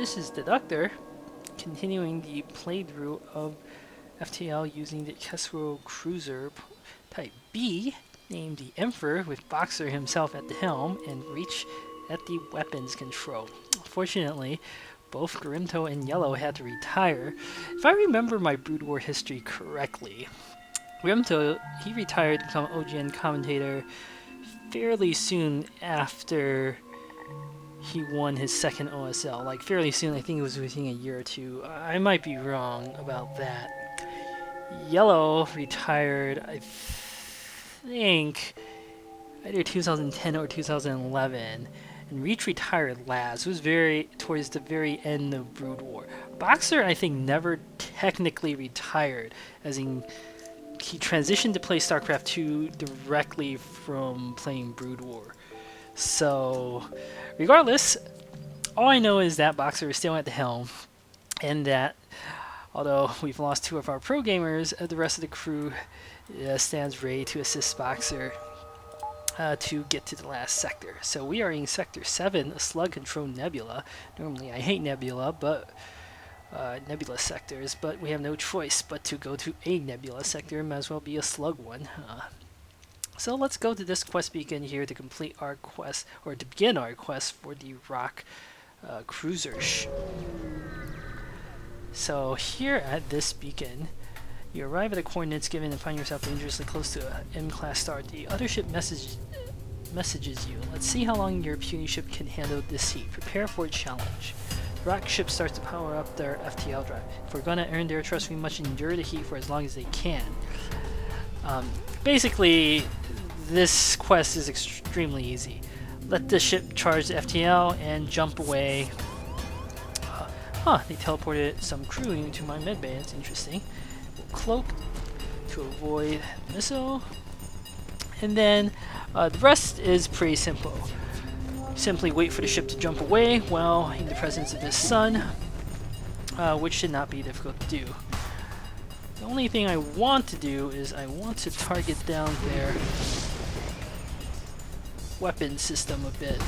This is Deducter, continuing the playthrough of FTL using the Kestral Cruiser Type B, named the Emperor, with Boxer himself at the helm and Reach at the weapons control. Fortunately, both Garimto and Yellow had to retire. If I remember my Brood War history correctly, Garimto, he retired to become OGN commentator fairly soon after he won his second OSL. Like, fairly soon, I think it was within a year or two. I might be wrong about that. Yellow retired, I think, either 2010 or 2011. And Reach retired last. It was towards the very end of Brood War. Boxer, I think, never technically retired, as in he transitioned to play StarCraft 2 directly from playing Brood War. So, regardless, all I know is that Boxer is still at the helm, and that although we've lost two of our pro gamers, the rest of the crew stands ready to assist Boxer to get to the last sector. So we are in Sector 7, a Slug-controlled Nebula. Normally I hate Nebula, but Nebula sectors, but we have no choice but to go to a Nebula sector. Might as well be a Slug one. So let's go to this quest beacon here to complete our quest, or to begin our quest for the rock cruisers. So here at this beacon, you arrive at the coordinates given and find yourself dangerously close to an M-class star. The other ship messages you. Let's see how long your puny ship can handle this heat. Prepare for a challenge. The rock ship starts to power up their FTL drive. If we're going to earn their trust, we must endure the heat for as long as they can. Basically, this quest is extremely easy. Let the ship charge the FTL and jump away. They teleported some crew into my medbay. That's interesting. Cloak to avoid missile. And then the rest is pretty simple. Simply wait for the ship to jump away while in the presence of the sun, which should not be difficult to do. The only thing I want to do is I want to target down their weapon system a bit.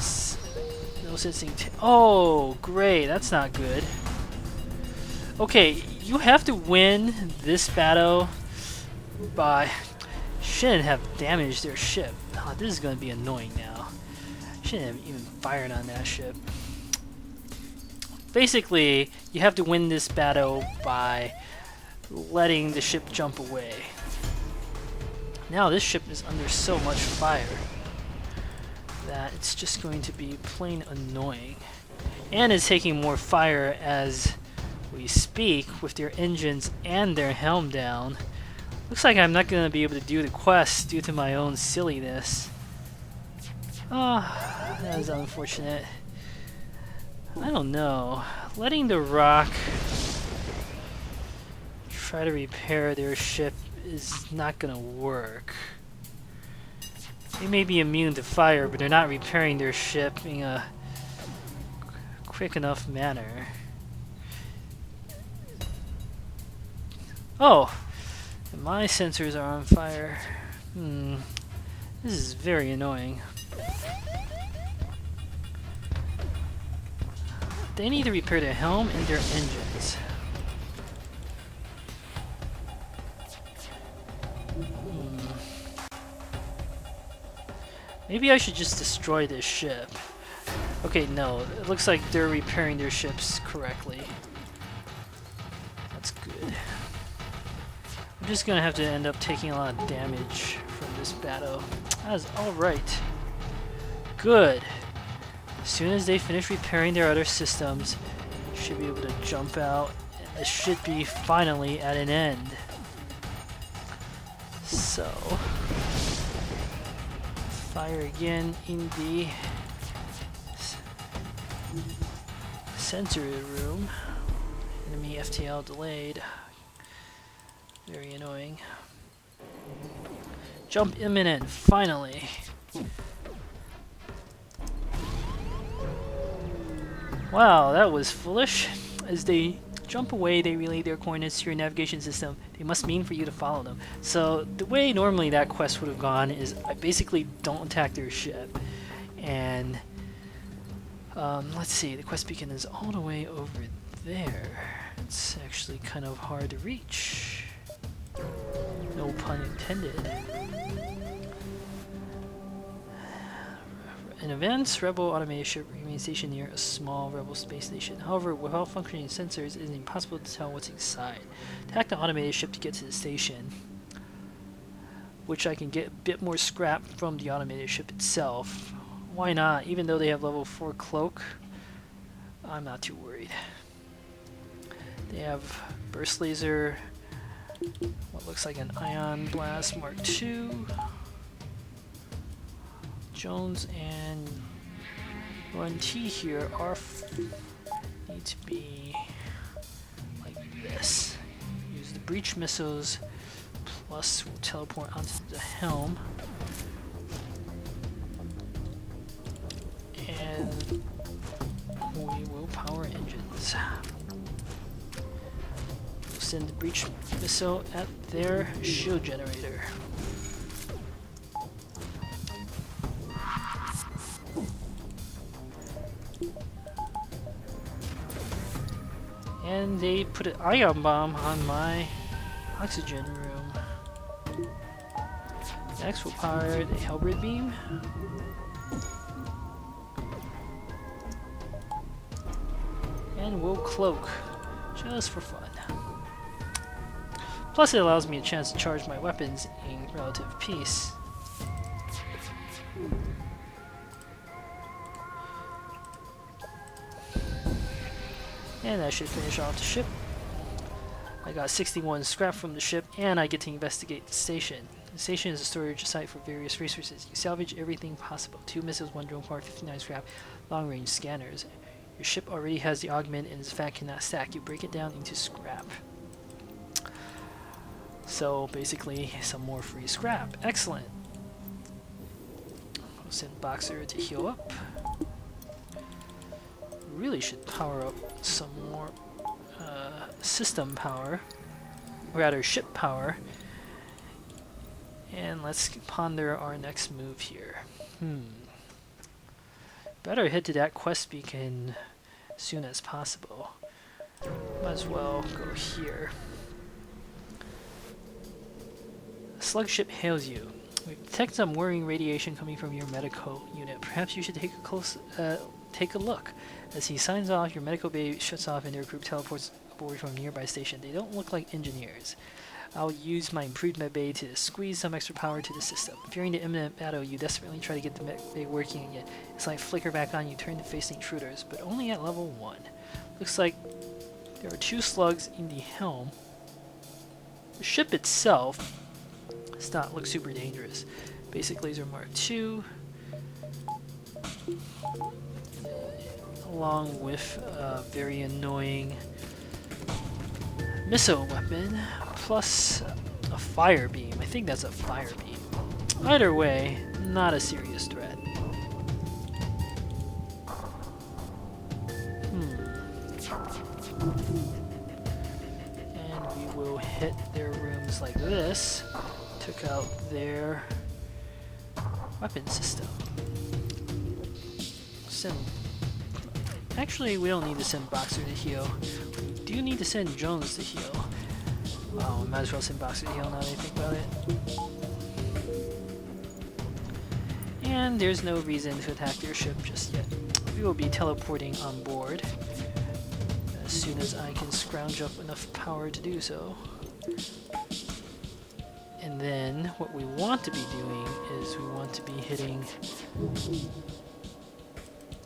No sensing. Oh, great! That's not good. Okay, you have to win this battle by. Shouldn't have damaged their ship. Oh, this is going to be annoying now. Shouldn't have even fired on that ship. Basically, you have to win this battle by letting the ship jump away. Now this ship is under so much fire that it's just going to be plain annoying. And it's taking more fire as we speak with their engines and their helm down. Looks like I'm not going to be able to do the quest due to my own silliness. Oh, that is unfortunate. I don't know. Letting the rock try to repair their ship is not going to work. They may be immune to fire, but they're not repairing their ship in a quick enough manner. Oh! My sensors are on fire. This is very annoying. They need to repair their helm and their engines. Maybe I should just destroy this ship. Okay, no. It looks like they're repairing their ships correctly. That's good. I'm just gonna have to end up taking a lot of damage from this battle. That's alright. Good. As soon as they finish repairing their other systems, should be able to jump out, and this should be finally at an end. So, fire again in the sensory room. Enemy FTL delayed. Very annoying. Jump imminent, finally. Wow, that was foolish. As they jump away, they relay their coordinates to your navigation system. They must mean for you to follow them. So the way normally that quest would have gone is I basically don't attack their ship. And Let's see, the quest beacon is all the way over there. It's actually kind of hard to reach. No pun intended. In events, Rebel automated ship remains stationed near a small Rebel space station. However, without functioning sensors, it is impossible to tell what's inside. Attack the automated ship to get to the station, which I can get a bit more scrap from the automated ship itself. Why not? Even though they have level 4 cloak, I'm not too worried. They have burst laser, what looks like an ion blast Mark II. Jones and Run T here need to be like this. Use the breach missiles, plus we'll teleport onto the helm. And we will power engines. We'll send the breach missile at their shield generator. And they put an ion bomb on my oxygen room. Next we'll power the Hellbird beam. And we'll cloak, just for fun. Plus it allows me a chance to charge my weapons in relative peace. And that should finish off the ship. I got 61 scrap from the ship, and I get to investigate the station. The station is a storage site for various resources. You salvage everything possible. 2 missiles, 1 drone part, 59 scrap, long-range scanners. Your ship already has the augment and in fact cannot stack. You break it down into scrap. So basically, some more free scrap. Excellent. We'll send Boxer to heal up. Really should power up some more system power, or rather ship power, and let's ponder our next move here. Better head to that quest beacon as soon as possible. Might as well go here. A Slug ship hails you. We detect some worrying radiation coming from your medical unit. Perhaps you should take a look. As he signs off, your medical bay shuts off and their group teleports aboard from a nearby station. They don't look like engineers. I'll use my improved med bay to squeeze some extra power to the system. Fearing the imminent battle, you desperately try to get the med bay working again. It's like flicker back on, you turn to face the intruders, but only at level 1. Looks like there are 2 slugs in the helm. The ship itself does not look super dangerous. Basic laser Mark II, along with a very annoying missile weapon, plus a fire beam. I think that's a fire beam. Either way, not a serious threat. And we will hit their rooms like this. Took out their weapon system. Actually, we don't need to send Boxer to heal. We do need to send Jones to heal. Wow, might as well send Boxer to heal now that I think about it. And there's no reason to attack their ship just yet. We will be teleporting on board as soon as I can scrounge up enough power to do so. And then what we want to be doing is we want to be hitting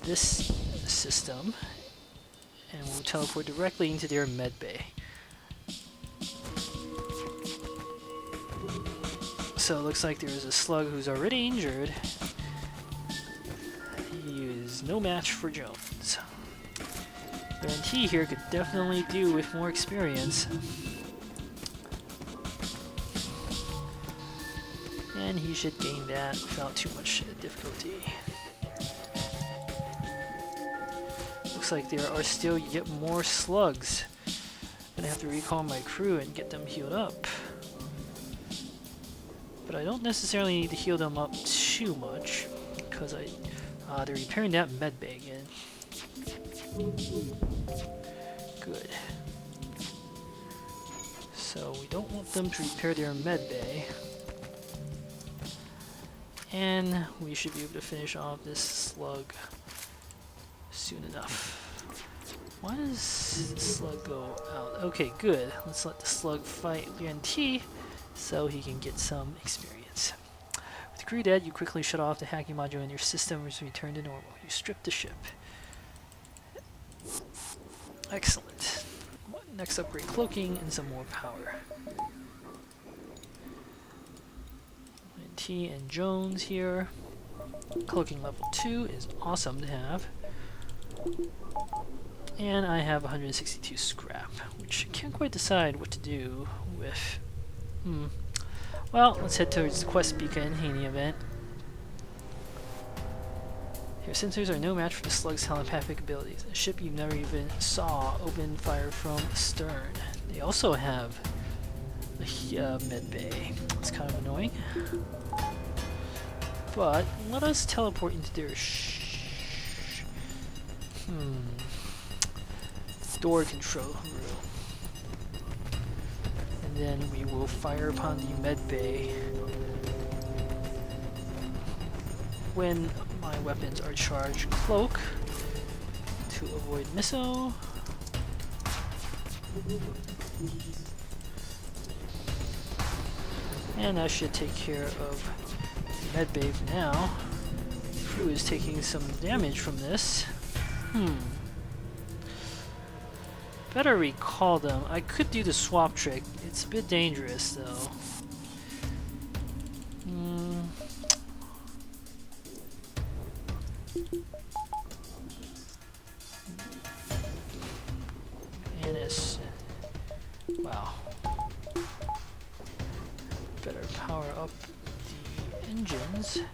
this system, and we'll teleport directly into their med bay. So it looks like there is a Slug who's already injured. He is no match for Jones. Guarantee here could definitely do with more experience. And he should gain that without too much difficulty. Looks like there are still yet more slugs. I'm gonna have to recall my crew and get them healed up. But I don't necessarily need to heal them up too much, because they're repairing that med bay again. Good. So we don't want them to repair their med bay. And we should be able to finish off this slug soon enough. Why does the slug go out? Okay, good. Let's let the slug fight Yuan Ti so he can get some experience. With the crew dead, you quickly shut off the hacking module in your system and return to normal. You strip the ship. Excellent. Next, upgrade cloaking and some more power. T and Jones here. Cloaking level 2 is awesome to have. And I have 162 scrap, which I can't quite decide what to do with. Well, let's head towards the quest beacon in the event. Your sensors are no match for the Slug's telepathic abilities. A ship you never even saw opened fire from astern. They also have a med bay. It's kind of annoying. But let us teleport into their door control room. And then we will fire upon the med bay when my weapons are charged. Cloak to avoid missile. And that should take care of the med bay for now. Crew is taking some damage from this. Better recall them. I could do the swap trick. It's a bit dangerous though. And it's wow. Better power up the engines. And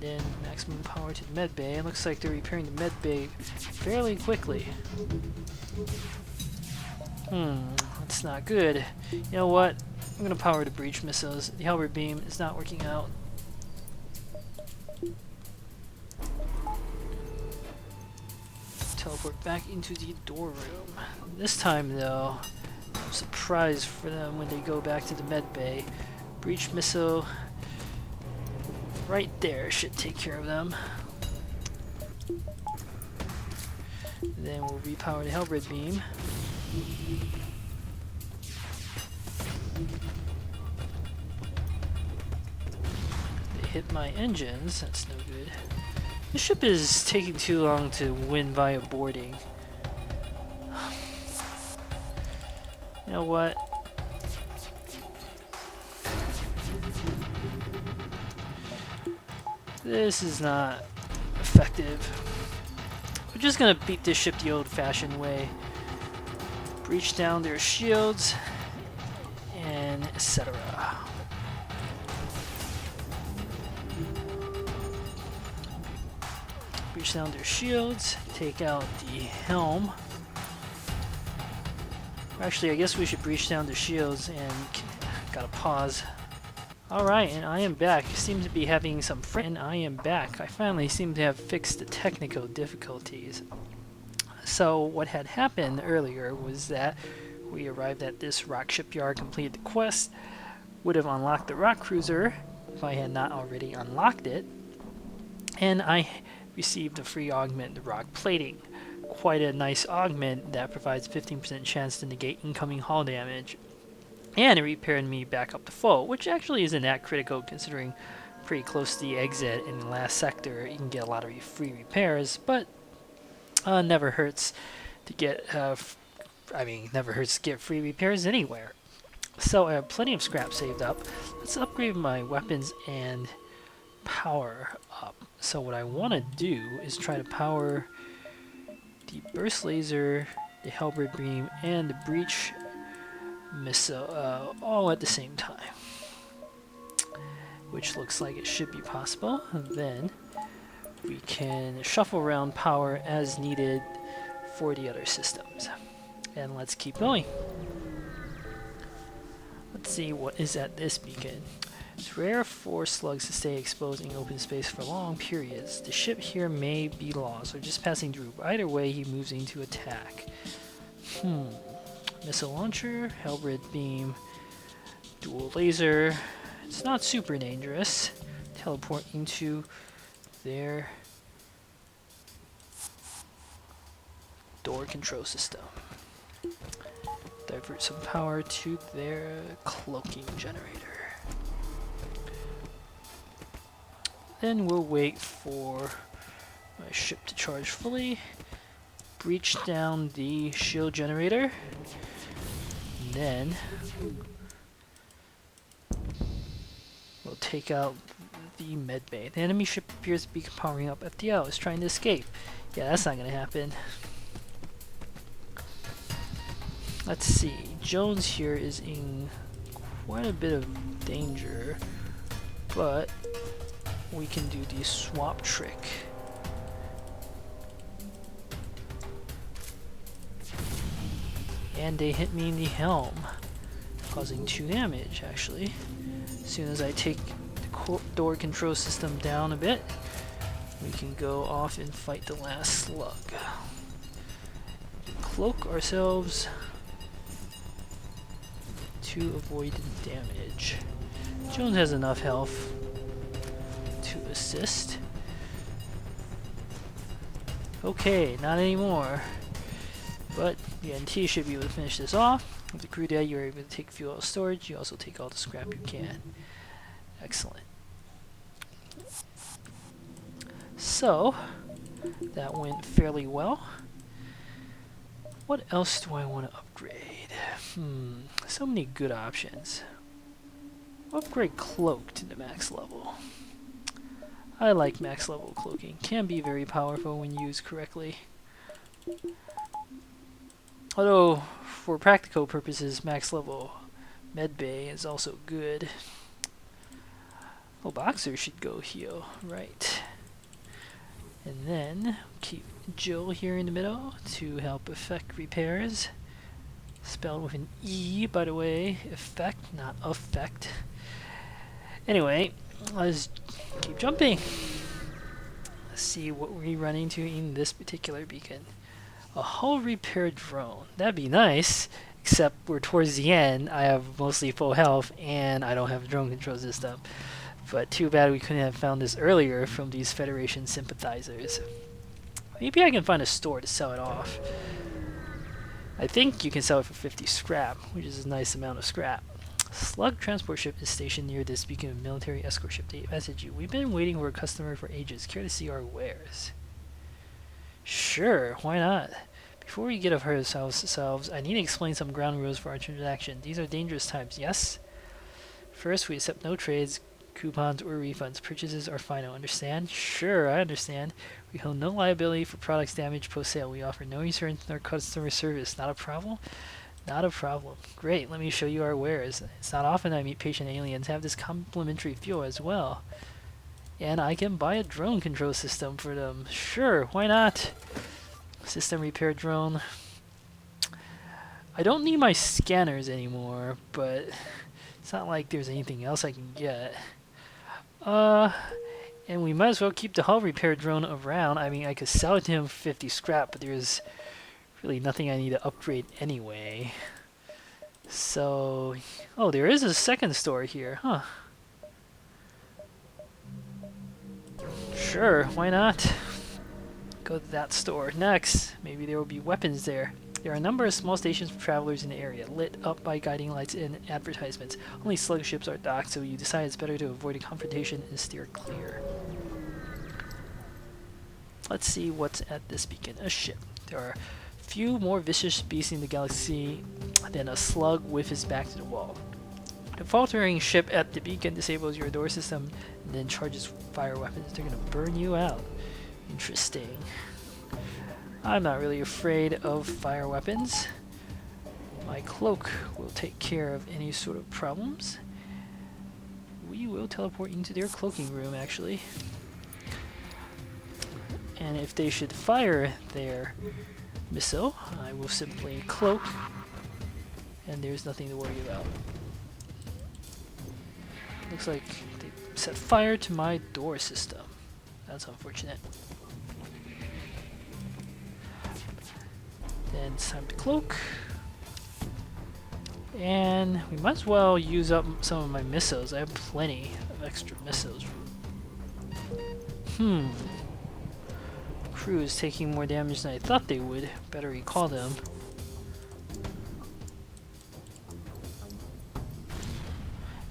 then maximum power to the med bay. It looks like they're repairing the med bay fairly quickly. That's not good. You know what? I'm gonna power the breach missiles. The halberd beam is not working out. Teleport back into the door room. This time though, I'm surprised for them when they go back to the med bay. Breach missile right there should take care of them. Then we'll repower the halberd beam. They hit my engines, that's no good. This ship is taking too long to win via boarding. You know what? This is not effective. We're just gonna beat this ship the old-fashioned way. Breach down their shields, and etc. Breach down their shields, take out the helm. Actually, I guess we should breach down their shields and gotta pause. Alright, and I am back. Seem to be having some and I am back. I finally seem to have fixed the technical difficulties. So what had happened earlier was that we arrived at this rock shipyard, completed the quest, would have unlocked the rock cruiser if I had not already unlocked it, and I received a free augment, the rock plating. Quite a nice augment that provides 15% chance to negate incoming hull damage. And it repaired me back up to full, which actually isn't that critical considering pretty close to the exit in the last sector you can get a lot of free repairs, but never hurts to get never hurts to get free repairs anywhere. So I have plenty of scrap saved up. Let's upgrade my weapons and power up. So what I want to do is try to power the burst laser, the halberd beam, and the breach missile all at the same time, which looks like it should be possible. And then we can shuffle around power as needed for the other systems. And let's keep going. Let's see what is at this beacon. It's rare for slugs to stay exposed in open space for long periods. The ship here may be lost or just passing through. Either way, he moves in to attack. Missile launcher, halberd beam, dual laser. It's not super dangerous. Teleport into their door control system. Divert some power to their cloaking generator. Then we'll wait for my ship to charge fully. Breach down the shield generator. And then we'll take out the medbay. The enemy ship appears to be powering up. FTL is trying to escape. Yeah, that's not gonna happen. Let's see. Jones here is in quite a bit of danger, but we can do the swap trick. And they hit me in the helm, causing 2 damage actually. As soon as I take the door control system down a bit, we can go off and fight the last slug. Cloak ourselves to avoid damage. Jones has enough health to assist. Okay, not anymore. But the NT should be able to finish this off. With the crew dead, you're able to take fuel out of storage. You also take all the scrap you can. Excellent. So, that went fairly well. What else do I want to upgrade? So many good options. Upgrade cloak to the max level. I like max level cloaking. Can be very powerful when used correctly. Although, for practical purposes, max level medbay is also good. Oh, Boxer should go heal, right. And then, keep Jill here in the middle to help effect repairs. Spelled with an E, by the way. Effect, not affect. Anyway, let's keep jumping. Let's see what we run into in this particular beacon. A hull repair drone. That'd be nice, except we're towards the end. I have mostly full health, and I don't have a drone control system. But too bad we couldn't have found this earlier from these Federation sympathizers. Maybe I can find a store to sell it off. I think you can sell it for 50 scrap, which is a nice amount of scrap. Slug transport ship is stationed near this beacon of military escort ship. They message you. We've been waiting for a customer for ages. Care to see our wares? Sure, why not? Before we get off ourselves, I need to explain some ground rules for our transaction. These are dangerous times, yes? First, we accept no trades, coupons, or refunds. Purchases are final. Understand? Sure, I understand. We hold no liability for products damaged post-sale. We offer no insurance nor customer service. Not a problem? Not a problem. Great, let me show you our wares. It's not often I meet patient aliens have this complimentary fuel as well. And I can buy a drone control system for them. Sure, why not? System repair drone. I don't need my scanners anymore, but it's not like there's anything else I can get. And we might as well keep the hull repair drone around. I mean, I could sell it to him for 50 scrap, but there's really nothing I need to upgrade anyway. So, oh, there is a second store here, huh? Sure, why not? Go to that store. Next, maybe there will be weapons there. There are a number of small stations for travelers in the area, lit up by guiding lights and advertisements. Only slug ships are docked, so you decide it's better to avoid a confrontation and steer clear. Let's see what's at this beacon. A ship. There are few more vicious beasts in the galaxy than a slug with his back to the wall. The faltering ship at the beacon disables your door system and then charges fire weapons. They're gonna burn you out. Interesting. I'm not really afraid of fire weapons. My cloak will take care of any sort of problems. We will teleport into their cloaking room, actually. And if they should fire their missile, I will simply cloak, and there's nothing to worry about. looks like they set fire to my door system. That's unfortunate. Then it's time to cloak. And we might as well use up some of my missiles. I have plenty of extra missiles. Crew is taking more damage than I thought they would. Better recall them.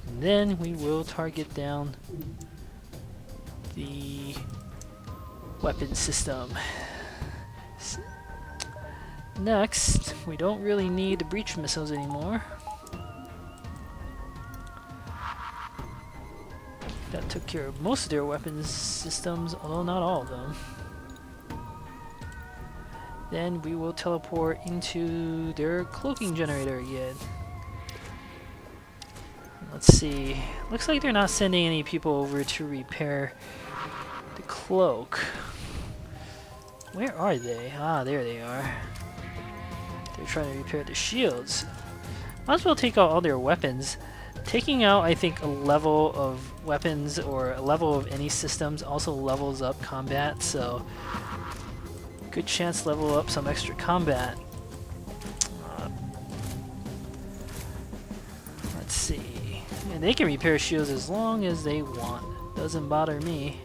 And then we will target down the weapon system. Next, we don't really need the breach missiles anymore. That took care of most of their weapons systems, although not all of them. Then we will teleport into their cloaking generator again. Let's see. Looks like they're not sending any people over to repair the cloak. Where are they? Ah, there they are. They're trying to repair the shields. Might as well take out all their weapons. Taking out, I think, a level of weapons or a level of any systems also levels up combat, so good chance to level up some extra combat. Let's see. And they can repair shields as long as they want. Doesn't bother me.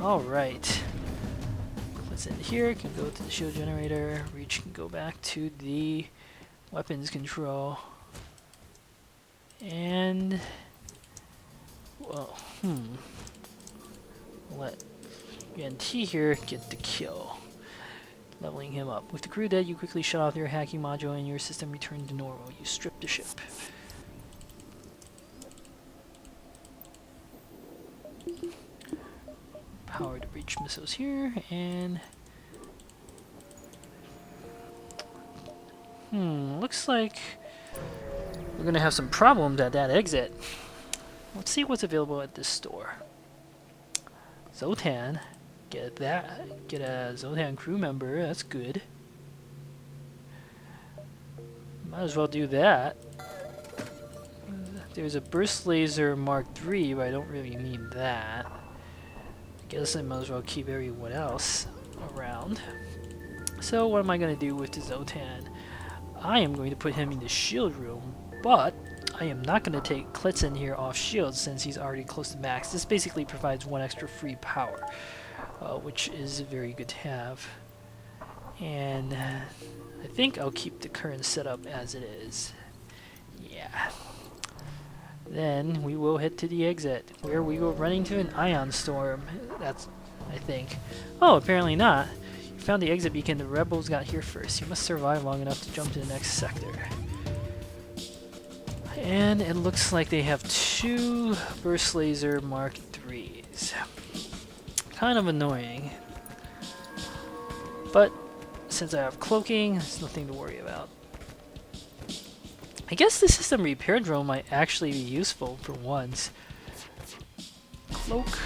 Alright. Let's end here, can go to the shield generator, Reach can go back to the weapons control. And well, let NT here get the kill. Leveling him up. With the crew dead, you quickly shut off your hacking module and your system returned to normal. You strip the ship. Power to breach missiles here, and looks like we're gonna have some problems at that exit. Let's see what's available at this store. Zotan, get that. Get a Zotan crew member, that's good. Might as well do that. There's a burst laser Mark III, but I don't really need that. Guess I might as well keep everyone else around. So what am I going to do with the Zotan? I am going to put him in the shield room, but I am not going to take Klitzen here off shield since he's already close to max. This basically provides one extra free power, which is very good to have. And I think I'll keep the current setup as it is. Yeah. Then we will head to the exit, where we go running to an ion storm. That's, I think. Oh, apparently not. You found the exit beacon. The rebels got here first. You must survive long enough to jump to the next sector. And it looks like they have 2 burst laser Mark IIIs. Kind of annoying. But since I have cloaking, there's nothing to worry about. I guess the system repair drone might actually be useful for once. Cloak,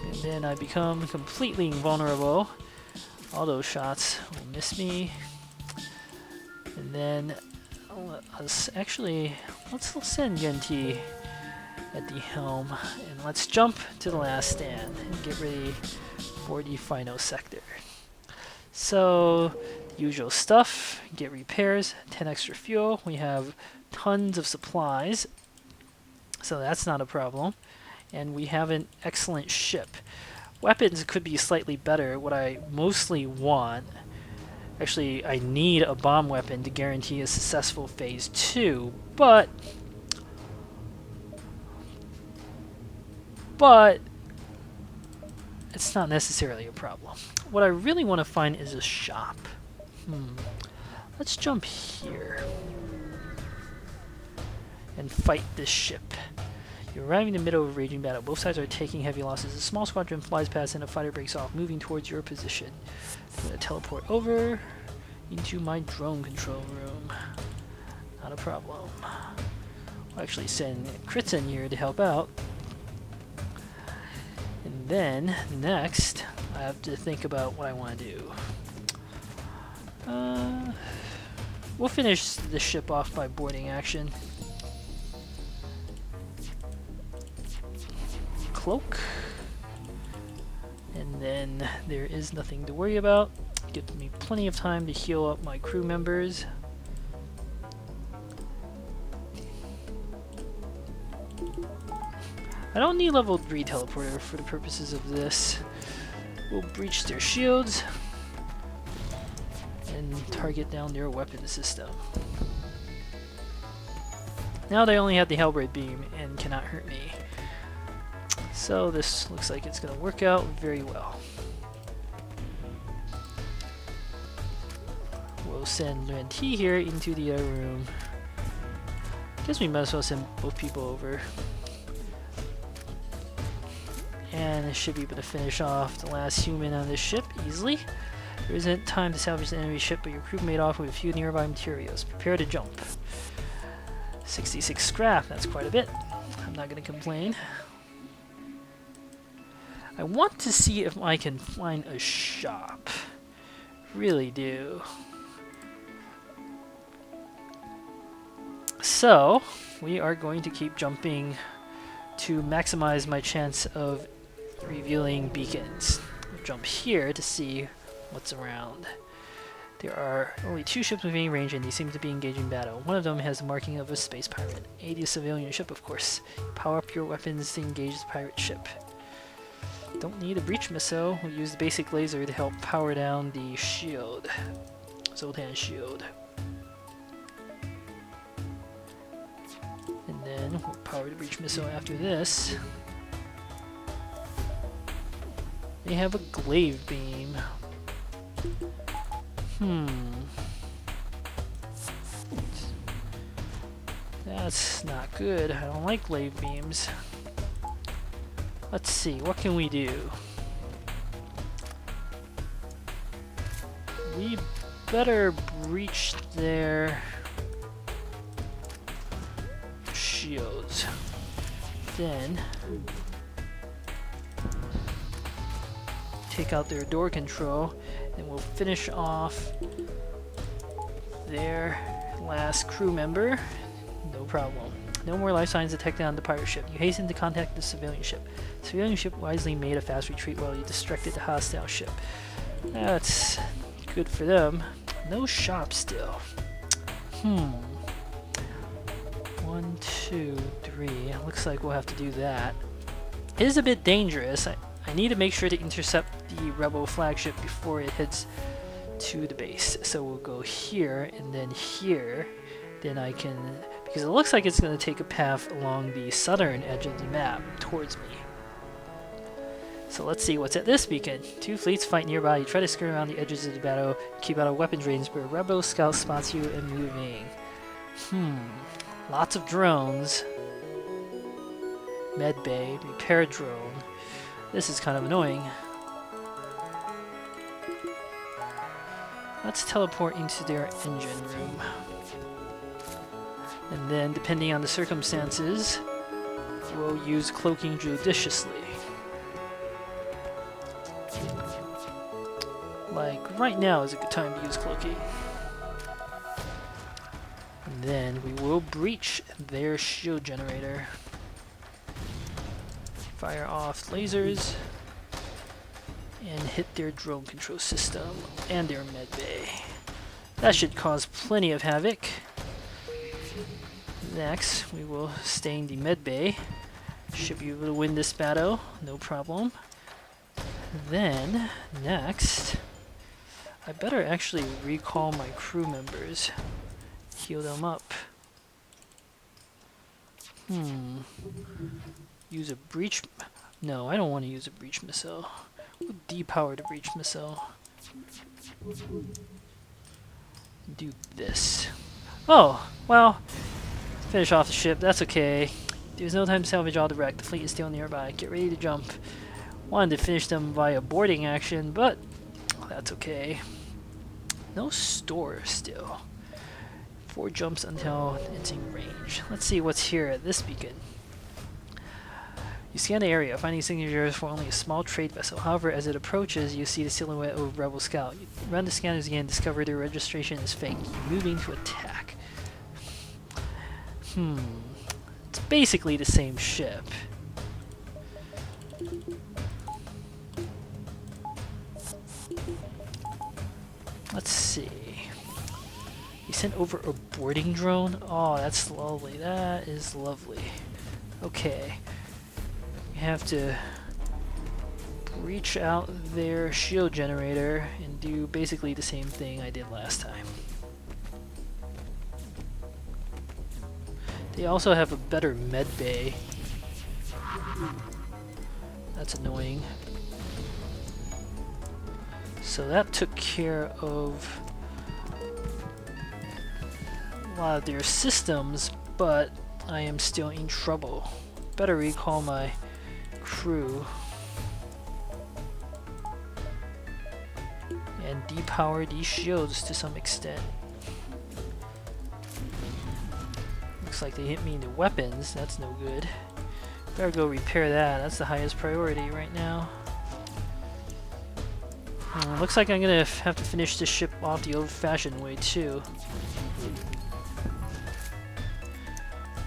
and then I become completely invulnerable. All those shots will miss me. And then let's send Yenti at the helm, and let's jump to the last stand and get ready for the final sector. So, usual stuff, get repairs, 10 extra fuel, we have tons of supplies, so that's not a problem, and we have an excellent ship. Weapons could be slightly better. What I mostly want, actually I need a bomb weapon to guarantee a successful phase 2, but it's not necessarily a problem. What I really want to find is a shop. Let's jump here and fight this ship. You're arriving in the middle of a raging battle. Both sides are taking heavy losses. A small squadron flies past and a fighter breaks off, moving towards your position. I'm going to teleport over into my drone control room. Not a problem. I'll actually send Kritzen here to help out. And then, next, I have to think about what I want to do. we'll finish the ship off by boarding action. Cloak. And then there is nothing to worry about. Gives me plenty of time to heal up my crew members. I don't need level 3 teleporter for the purposes of this. We'll breach their shields and target down their weapon system. Now they only have the Hellblade beam and cannot hurt me. So this looks like it's going to work out very well. We'll send Yuan Ti here into the other room. Guess we might as well send both people over. And I should be able to finish off the last human on this ship easily. There isn't time to salvage the enemy ship, but your crew made off with a few nearby materials. Prepare to jump. 66 scrap, that's quite a bit. I'm not going to complain. I want to see if I can find a shop. Really do. So, we are going to keep jumping to maximize my chance of revealing beacons. We'll jump here to see what's around. There are only 2 ships within range and they seem to be engaging battle. One of them has the marking of a space pirate. 80 civilian ship, of course. Power up your weapons to engage the pirate ship. Don't need a breach missile. We'll use the basic laser to help power down the shield. Zoltan's shield. And then we'll power the breach missile after this. They have a glaive beam. That's not good. I don't like glaive beams. Let's see, what can we do? We better breach their shields. Then take out their door control and we'll finish off their last crew member. No problem. No more life signs detected on the pirate ship. You hasten to contact the civilian ship. The civilian ship wisely made a fast retreat while you distracted the hostile ship. That's good for them. No shop still. 1, 2, 3. Looks like we'll have to do that. It is a bit dangerous. I need to make sure to intercept the rebel flagship before it heads to the base. So we'll go here and then here. Then I can, because it looks like it's going to take a path along the southern edge of the map towards me. So let's see what's at this beacon. 2 fleets fight nearby. You try to skirt around the edges of the battle, keep out of weapons range, but a rebel scout spots you and moving. Lots of drones. Med bay, repair drone. This is kind of annoying. Let's teleport into their engine room. And then, depending on the circumstances, we'll use cloaking judiciously. Like, right now is a good time to use cloaking. And then we will breach their shield generator. Fire off lasers. And hit their drone control system and their med bay. That should cause plenty of havoc. Next, we will stain the med bay. Should be able to win this battle, no problem. Then, next, I better actually recall my crew members. Heal them up. Use a breach... No, I don't want to use a breach missile. We'll depower the breach missile. Do this. Oh, well... Finish off the ship, that's okay. There's no time to salvage all the wreck. The fleet is still nearby. Get ready to jump. Wanted to finish them via boarding action, but that's okay. No store still. 4 jumps until it's in range. Let's see what's here at this beacon. You scan the area, finding signatures for only a small trade vessel. However, as it approaches, you see the silhouette of a rebel scout. You run the scanners again, discover their registration is fake. Moving to attack. It's basically the same ship. Let's see. You sent over a boarding drone? Oh, that's lovely. That is lovely. Okay. You have to reach out their shield generator and do basically the same thing I did last time. They also have a better med bay. That's annoying. So that took care of a lot of their systems, but I am still in trouble. Better recall my crew and depower these shields to some extent. Looks like they hit me in the weapons. That's no good. Better go repair that. That's the highest priority right now. Looks like I'm gonna have to finish this ship off the old-fashioned way too.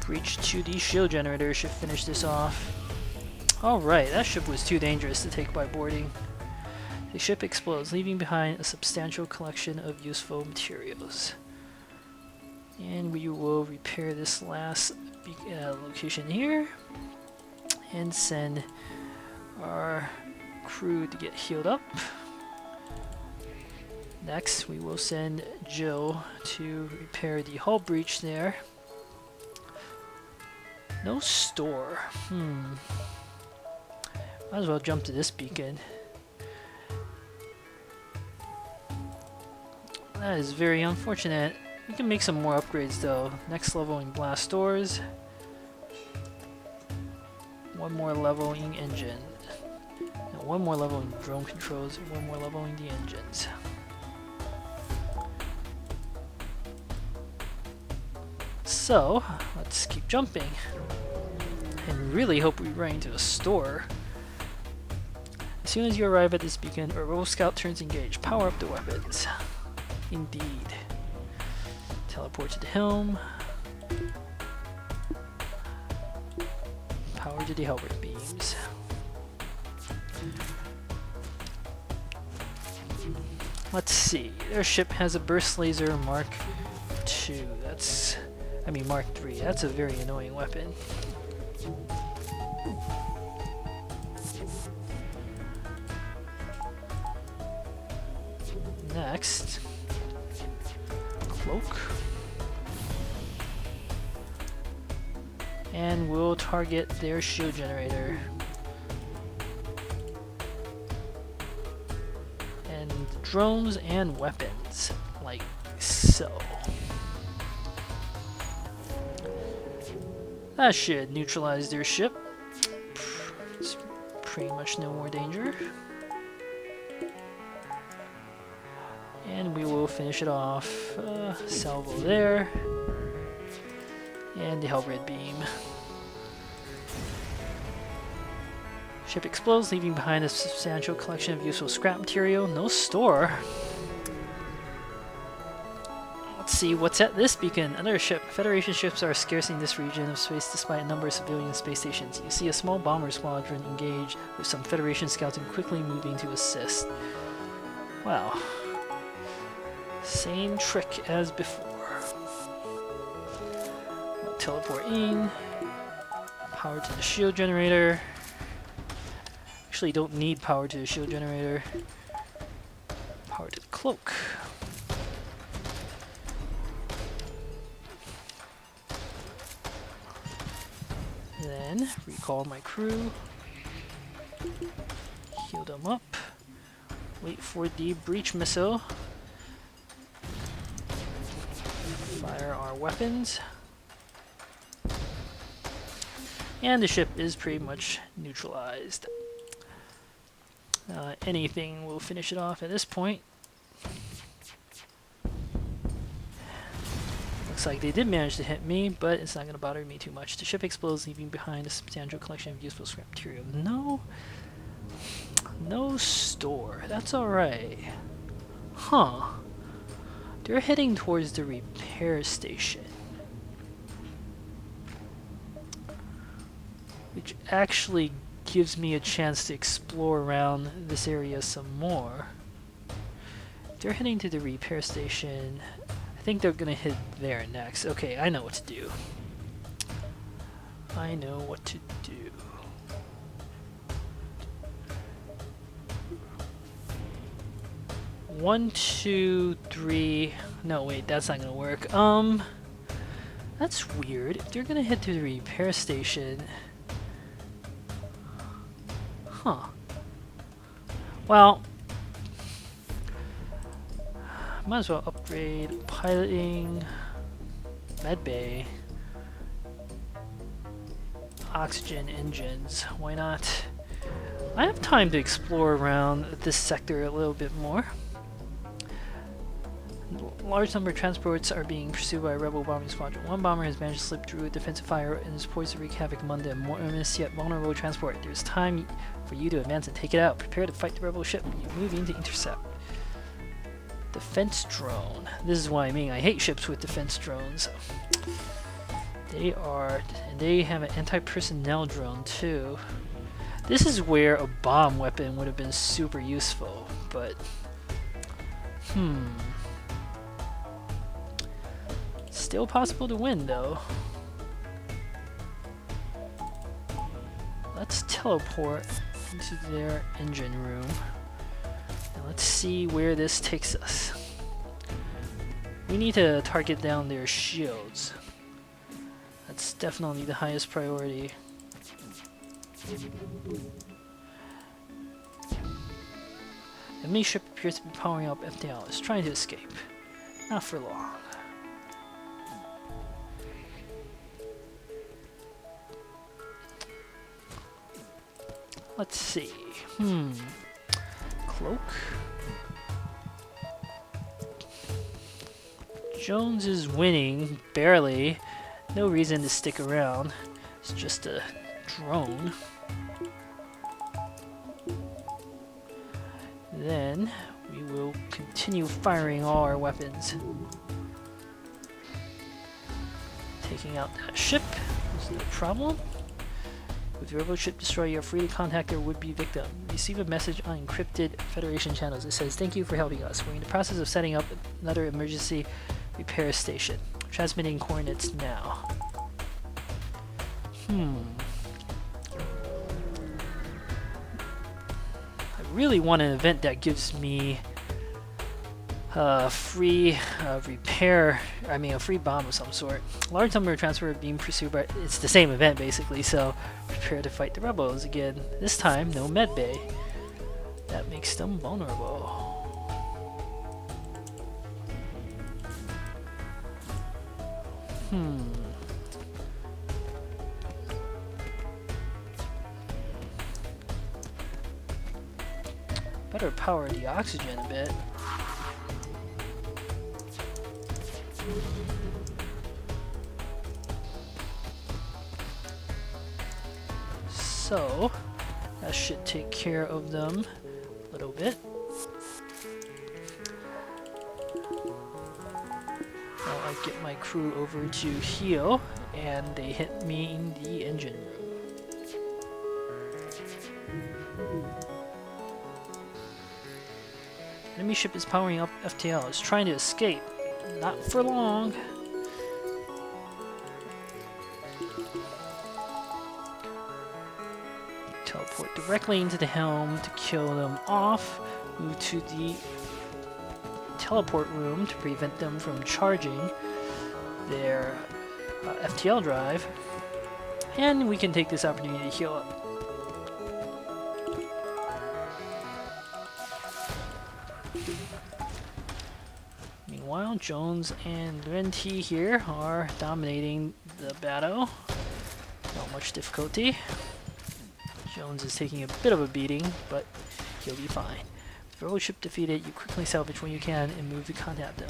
Breach to the shield generator should finish this off. Alright, that ship was too dangerous to take by boarding. The ship explodes, leaving behind a substantial collection of useful materials. And we will repair this last location here and send our crew to get healed up. Next, we will send Jill to repair the hull breach there. No store. Might as well jump to this beacon. That is very unfortunate. We can make some more upgrades though. Next leveling blast doors. One more leveling engine. And one more leveling drone controls. And one more leveling the engines. So, let's keep jumping. And really hope we run into a store. As soon as you arrive at this beacon, a rebel scout turns engaged. Power up the weapons. Indeed. Teleport to the helm. Power to the halberd beams. Let's see. Their ship has a burst laser Mark II. Mark III. That's a very annoying weapon. Next, cloak. And we'll target their shield generator. And drones and weapons, like so. That should neutralize their ship. It's pretty much no more danger. And we will finish it off. Salvo there. And the halberd beam. Ship explodes, leaving behind a substantial collection of useful scrap material. No store. Let's see what's at this beacon. Another ship. Federation ships are scarce in this region of space despite a number of civilian space stations. You see a small bomber squadron engaged with some Federation scouts and quickly moving to assist. Wow. Same trick as before. We'll teleport in. Power to the shield generator. Actually don't need power to the shield generator. Power to the cloak. Then recall my crew. Heal them up. Wait for the breach missile. Fire our weapons. And the ship is pretty much neutralized. Anything will finish it off at this point. Looks looks like they did manage to hit me, but it's not going to bother me too much. The ship explodes, leaving behind a substantial collection of useful scrap material. No store. That's alright. Huh. They're heading towards the repair station, which actually gives me a chance to explore around this area some more. They're heading to the repair station. I think they're gonna hit there next. Okay, I know what to do. I know what to do. One, two, three. No, wait, that's not gonna work. That's weird. If they're gonna head to the repair station. Huh. Well, might as well upgrade piloting, medbay, oxygen engines. Why not? I have time to explore around this sector a little bit more. A large number of transports are being pursued by a rebel bombing squadron. One bomber has managed to slip through a defensive fire and is poised to wreak havoc among the enormous yet vulnerable transport. There's time for you to advance and take it out. Prepare to fight the rebel ship. You're moving to intercept. Defense drone. This is what I mean. I hate ships with defense drones. They have an anti-personnel drone too. This is where a bomb weapon would have been super useful, but still possible to win though. Let's teleport into their engine room. And let's see where this takes us. We need to target down their shields. That's definitely the highest priority. The enemy ship appears to be powering up FTL. It's trying to escape. Not for long. Let's see. Cloak. Jones is winning, barely. No reason to stick around. It's just a drone. Then we will continue firing all our weapons. Taking out that ship is no problem. With the rebel ship destroyed, you are free to contact their would-be victim. Receive a message on encrypted Federation channels. It says, "Thank you for helping us. We're in the process of setting up another emergency repair station. Transmitting coordinates now." I really want an event that gives me free repair, a free bomb of some sort. Large number of transport being pursued, but it's the same event basically, so prepare to fight the rebels again. This time, no medbay. That makes them vulnerable. Better power the oxygen a bit. So, that should take care of them a little bit. Now I get my crew over to heal, and they hit me in the engine room. Enemy ship is powering up FTL. It's trying to escape. Not for long. Teleport directly into the helm to kill them off. Move to the teleport room to prevent them from charging their FTL drive. And we can take this opportunity to heal up. Meanwhile, Jones and Renti here are dominating the battle. Not much difficulty. Jones is taking a bit of a beating, but he'll be fine. Rebel ship defeated, you quickly salvage when you can and move to contact them.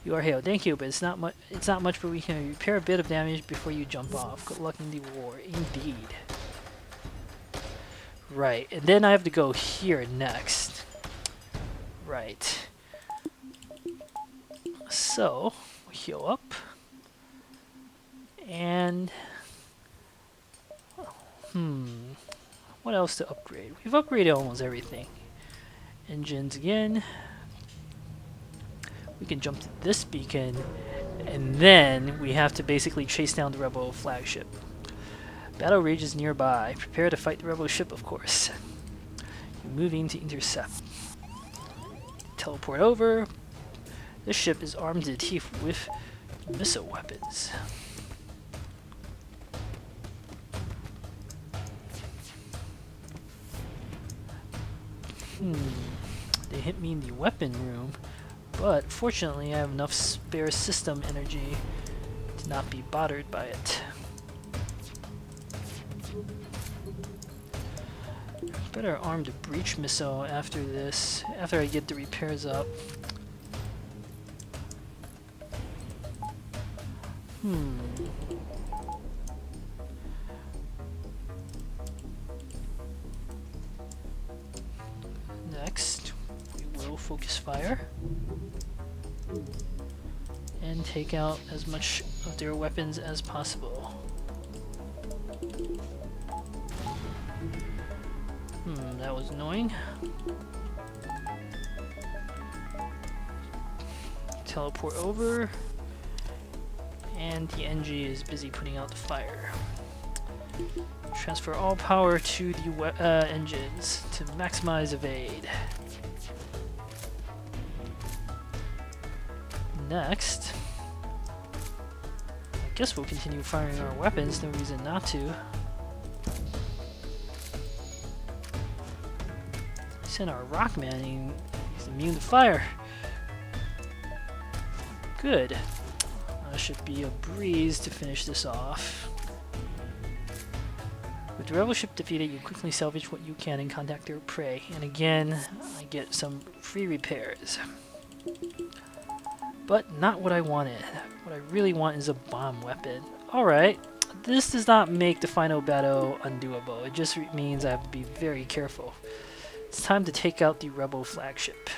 You are hailed. Thank you, but it's not much. It's not much, but we can repair a bit of damage before you jump off. Good luck in the war, indeed. Right, and then I have to go here next. Right. So heal up, and what else to upgrade? We've upgraded almost everything. Engines again. We can jump to this beacon, and then we have to basically chase down the rebel flagship. Battle rages nearby. Prepare to fight the rebel ship, of course. You're moving to intercept. Teleport over. This ship is armed to the teeth with missile weapons. They hit me in the weapon room, but fortunately I have enough spare system energy to not be bothered by it. Better arm the breach missile after this, after I get the repairs up. Next, we will focus fire and take out as much of their weapons as possible. That was annoying. Teleport over, and the NG is busy putting out the fire. Transfer all power to the engines to maximize evade. Next, I guess we'll continue firing our weapons, no reason not to. Send our Rockman in, he's immune to fire. Good. That should be a breeze to finish this off. With the rebel ship defeated, you quickly salvage what you can and contact their prey. And again, I get some free repairs. But not what I wanted. What I really want is a bomb weapon. Alright, this does not make the final battle undoable. It just means I have to be very careful. It's time to take out the rebel flagship.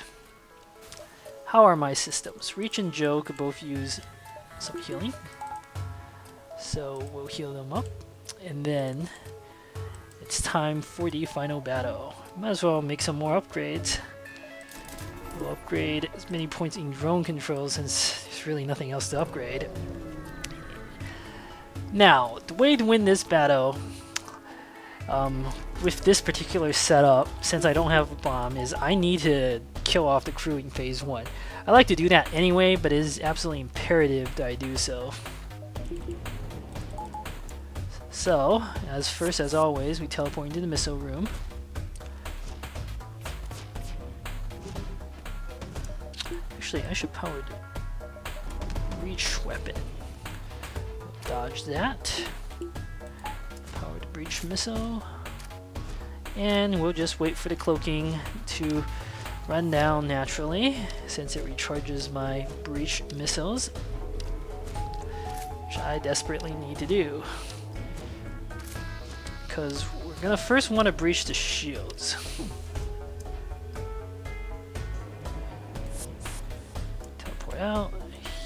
How are my systems? Reach and Joe could both use some healing. So we'll heal them up. And then it's time for the final battle. Might as well make some more upgrades. We'll upgrade as many points in drone control since there's really nothing else to upgrade. Now, the way to win this battle with this particular setup, since I don't have a bomb, is I need to kill off the crew in phase 1. I like to do that anyway, but it is absolutely imperative that I do so. So, as always, we teleport into the missile room. Actually, I should power the breach weapon. Dodge that. Power the breach missile. And we'll just wait for the cloaking to run down naturally, since it recharges my breach missiles, which I desperately need to do. Because we're gonna first want to breach the shields. Teleport out,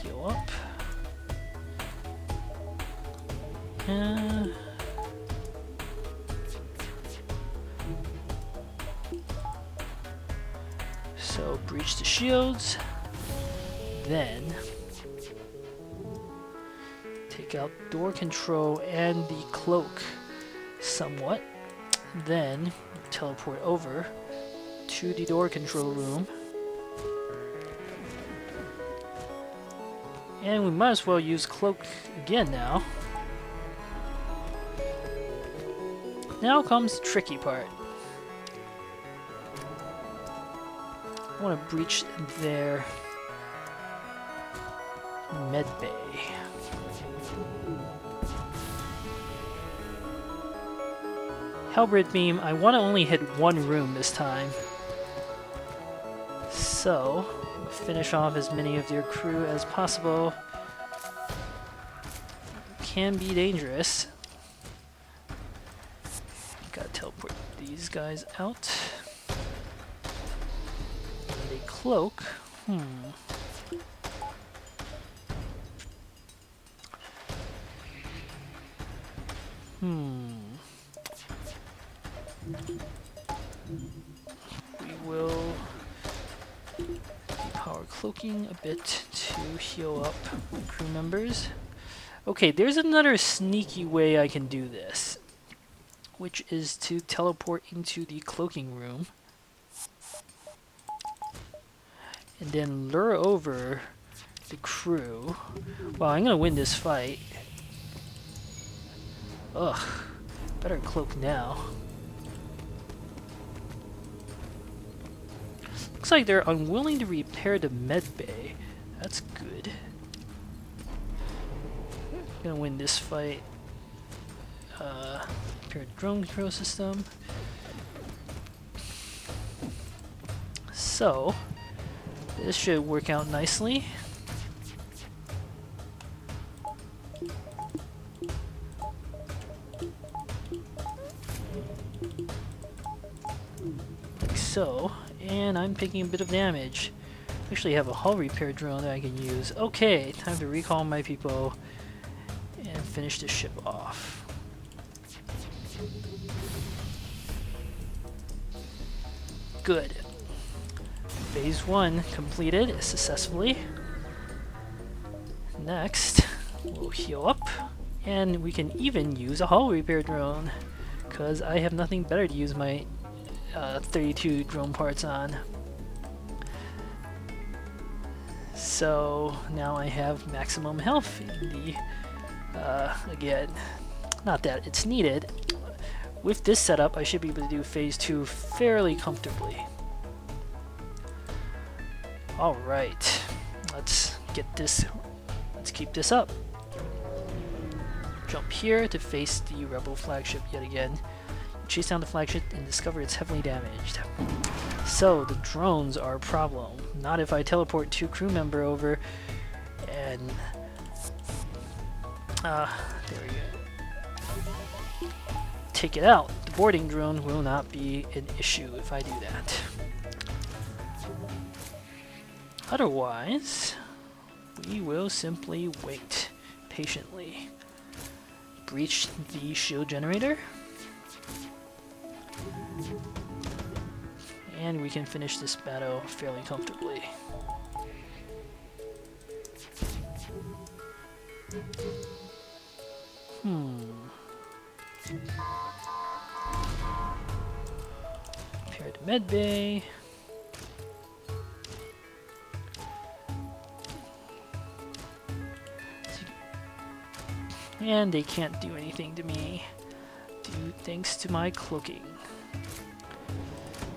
heal up. So breach the shields, then take out door control and the cloak somewhat, then teleport over to the door control room, and we might as well use cloak again now. Now comes the tricky part. I want to breach their med bay. Halberd beam, I want to only hit one room this time. So, finish off as many of their crew as possible. Can be dangerous. Gotta teleport these guys out. Need a cloak. We will power cloaking a bit to heal up crew members. Okay, there's another sneaky way I can do this, which is to teleport into the cloaking room and then lure over the crew. Well, I'm gonna win this fight. Ugh, better cloak now. Looks like they're unwilling to repair the med bay. That's good. Gonna win this fight. Repair the drone control system. So, this should work out nicely. Like so. And I'm taking a bit of damage. Actually have a hull repair drone that I can use. Okay, time to recall my people and finish the ship off. Good. Phase 1 completed successfully. Next, we'll heal up, and we can even use a hull repair drone, because I have nothing better to use my 32 drone parts on. So now I have maximum health in the again, not that it's needed. With this setup, I should be able to do phase 2 fairly comfortably. Alright, let's keep this up. Jump here to face the rebel flagship yet again. Chase down the flagship and discover it's heavily damaged. So the drones are a problem. Not if I teleport 2 crew member over and there we go. Take it out. The boarding drone will not be an issue if I do that. Otherwise, we will simply wait patiently. Breach the shield generator. And we can finish this battle fairly comfortably. Repair the med bay. And they can't do anything to me, thanks to my cloaking.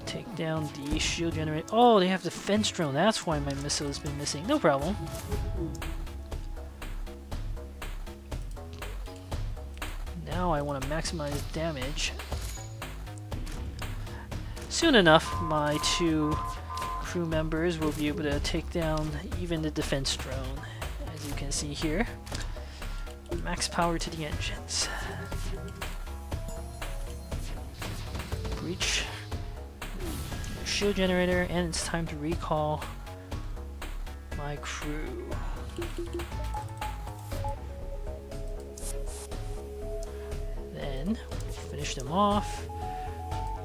Take down the shield generator. Oh, they have the fence drone. That's why my missile has been missing. No problem. Now I want to maximize damage. Soon enough, my 2 crew members will be able to take down even the defense drone, as you can see here. Max power to the engines. Breach shield generator, and it's time to recall my crew. Then finish them off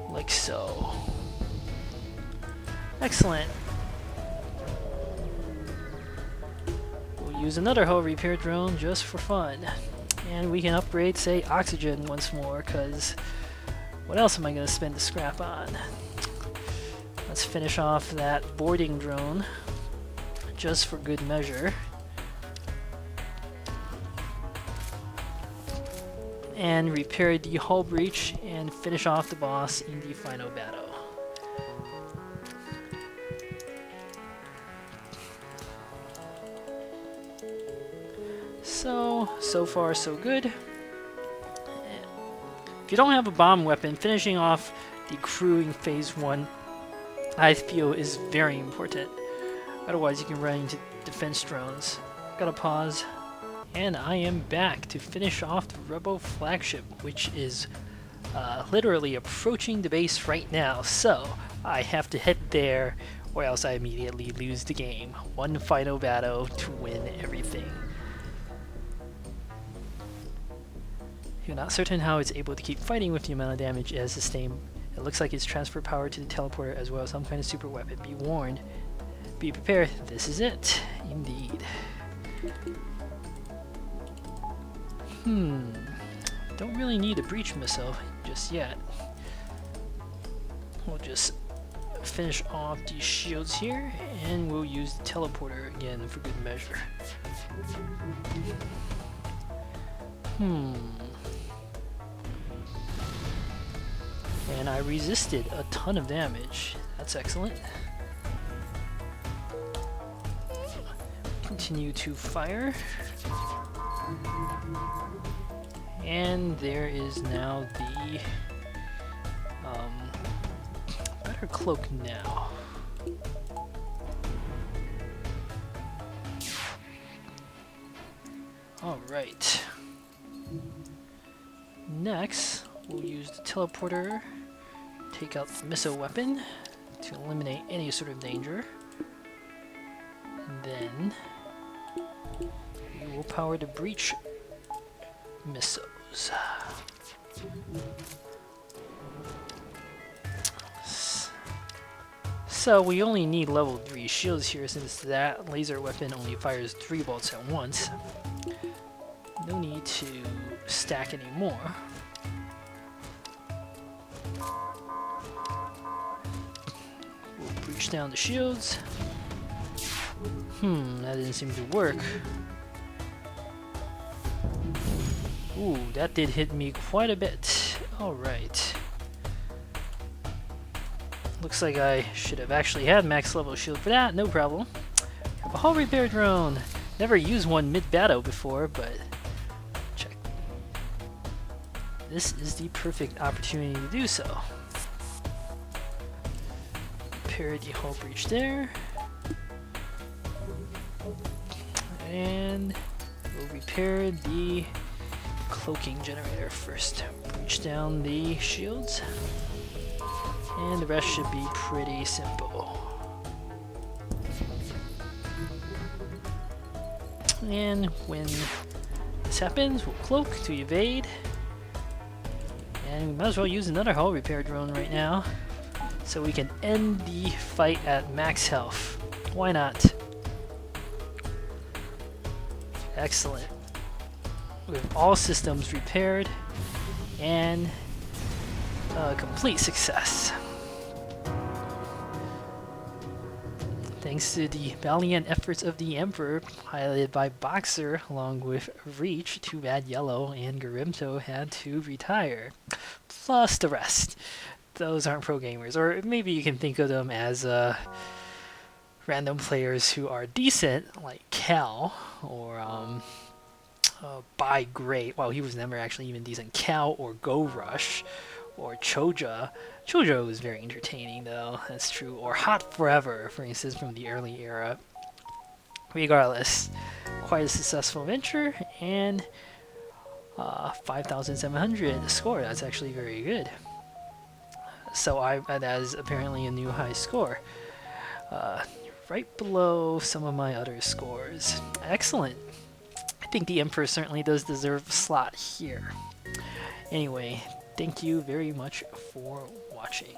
like so. Excellent. We'll use another hull repair drone just for fun. And we can upgrade, say, oxygen once more, because what else am I going to spend the scrap on? Let's finish off that boarding drone, just for good measure. And repair the hull breach and finish off the boss in the final battle. So far so good. If you don't have a bomb weapon, finishing off the crew in phase 1 I feel is very important. Otherwise, you can run into defense drones. Gotta pause. And I am back to finish off the Rebel flagship, which is literally approaching the base right now. So I have to head there, or else I immediately lose the game. One final battle to win everything. You're not certain how it's able to keep fighting with the amount of damage it has sustained. It looks like it's transferred power to the teleporter as well as some kind of super weapon. Be warned. Be prepared. This is it. Indeed. Don't really need a breach missile just yet. We'll just finish off these shields here, and we'll use the teleporter again for good measure. And I resisted a ton of damage. That's excellent. Continue to fire. And there is now the better cloak now. Alright. Next, we'll use the teleporter, take out the missile weapon to eliminate any sort of danger. And then we will power the breach missiles. So we only need level 3 shields here since that laser weapon only fires 3 bolts at once. No need to stack anymore. We'll breach down the shields. That didn't seem to work. Ooh, that did hit me quite a bit. Alright. Looks like I should have actually had max level shield for that, no problem. Have a hull repair drone. Never used one mid-battle before, but check. This is the perfect opportunity to do so. Repair the hull breach there. And we'll repair the cloaking generator first. Breach down the shields. And the rest should be pretty simple. And when this happens, we'll cloak to evade. And we might as well use another hull repair drone right now, so we can end the fight at max health. Why not? Excellent. We have all systems repaired, and complete success. Thanks to the valiant efforts of the Emperor, piloted by Boxer along with Reach, too bad Yellow and Garimto had to retire. Plus the rest. Those aren't pro gamers, or maybe you can think of them as random players who are decent, like Cal, or By Great. Well, he was never actually even decent. Cal or Go Rush, or Choja. Choja was very entertaining though, that's true. Or Hot Forever, for instance, from the early era. Regardless, quite a successful venture, and 5,700 score. That's actually very good. So that is apparently a new high score. Right below some of my other scores. Excellent. I think the Emperor certainly does deserve a slot here. Anyway, thank you very much for watching.